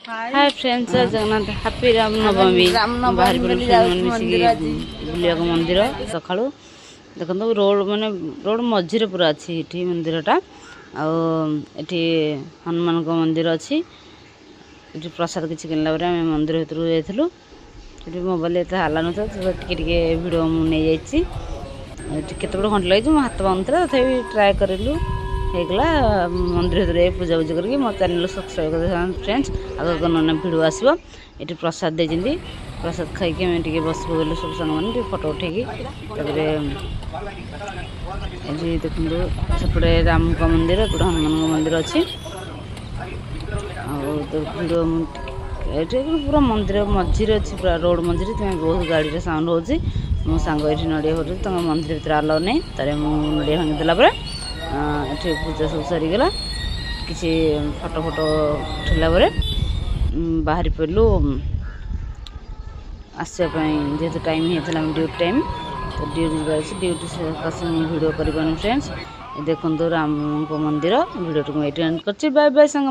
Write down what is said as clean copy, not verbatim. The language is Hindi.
हाय फ्रेंड्स जगन्नाथ हैप्पी राम नवमी बाहर बुलिया मंदिर सका देखो रोड माने रोड मझीरे पूरा अच्छी ये मंदिरटा आठी हनुमान मंदिर अच्छी ये प्रसाद किसी किनला मंदिर भर जाइलु मोबाइल एत हाला ना भिड मुझे केत घंटे लगे मो हाथ बांधुला तथापि ट्राए करूँ होगा मंदिर भर पूजा पूजा करके मो चैनल सब्सक्राइब कर फ्रेंड्स आगे ना भिड आसो ये प्रसाद देती प्रसाद खाई बस गलु सब सांग मैंने फोटो उठेकी देखो सेपटे राम का मंदिर एपटे हनुमान मंदिर अच्छी भिड ये पूरा मंदिर मझीरे अच्छी पूरा रोड मझीरे तुम्हें बहुत गाड़ी साउंड हो मो सांग ये नड़िया भर मंदिर भर आलाउ नहीं तारे नड़िया भांगी देला ये पूजा सब सरीगला किसी फोटो फोटो उठेला बाहरी पड़ू आसपाई जेहतु टाइम होता ड्यूटी टाइम तो ड्यूटी ड्यूटी भिड कर फ्रेंड्स देखो राम मंदिर भिडियो को एंड कर बाय बाय संग।